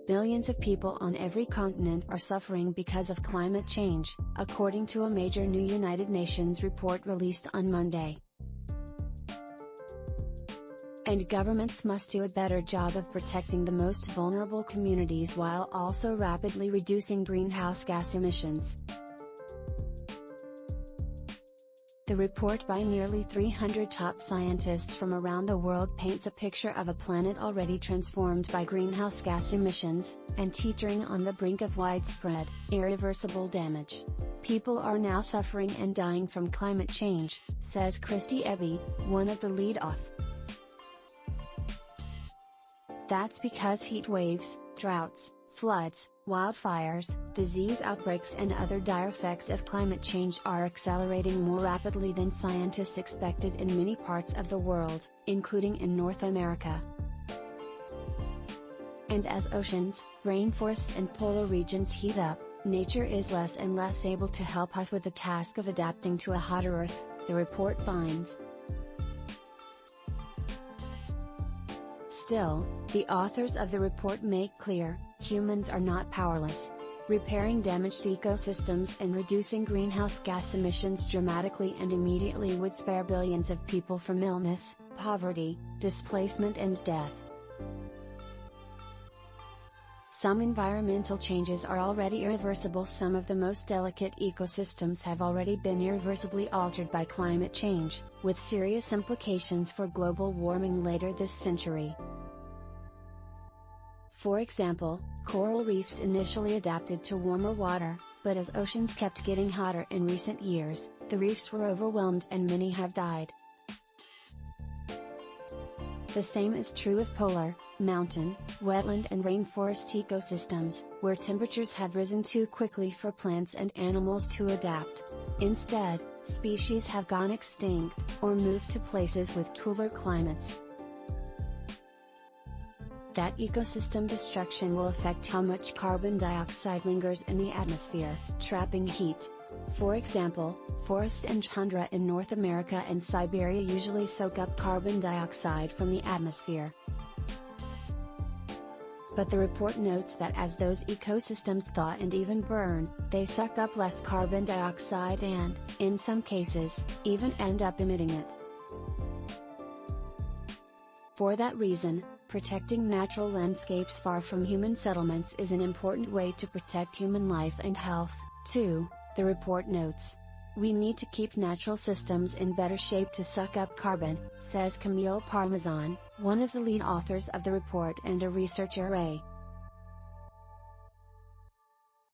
Billions of people on every continent are suffering because of climate change, according to a major new United Nations report released on Monday. And governments must do a better job of protecting the most vulnerable communities while also rapidly reducing greenhouse gas emissions. The report by nearly 300 top scientists from around the world paints a picture of a planet already transformed by greenhouse gas emissions, and teetering on the brink of widespread, irreversible damage. People are now suffering and dying from climate change, says Kristie Ebi, one of the lead authors. That's because heat waves, droughts, floods, wildfires, disease outbreaks and other dire effects of climate change are accelerating more rapidly than scientists expected in many parts of the world, including in North America. And as oceans, rainforests and polar regions heat up, nature is less and less able to help us with the task of adapting to a hotter Earth, the report finds. Still, the authors of the report make clear, humans are not powerless. Repairing damaged ecosystems and reducing greenhouse gas emissions dramatically and immediately would spare billions of people from illness, poverty, displacement and death. Some environmental changes are already irreversible. Some of the most delicate ecosystems have already been irreversibly altered by climate change, with serious implications for global warming later this century. For example, coral reefs initially adapted to warmer water, but as oceans kept getting hotter in recent years, the reefs were overwhelmed and many have died. The same is true of polar, mountain, wetland and rainforest ecosystems, where temperatures have risen too quickly for plants and animals to adapt. Instead, species have gone extinct, or moved to places with cooler climates. That ecosystem destruction will affect how much carbon dioxide lingers in the atmosphere, trapping heat. For example, forests and tundra in North America and Siberia usually soak up carbon dioxide from the atmosphere. But the report notes that as those ecosystems thaw and even burn, they suck up less carbon dioxide and, in some cases, even end up emitting it. For that reason, protecting natural landscapes far from human settlements is an important way to protect human life and health, too, the report notes. We need to keep natural systems in better shape to suck up carbon, says Camille Parmesan, one of the lead authors of the report and a researcher at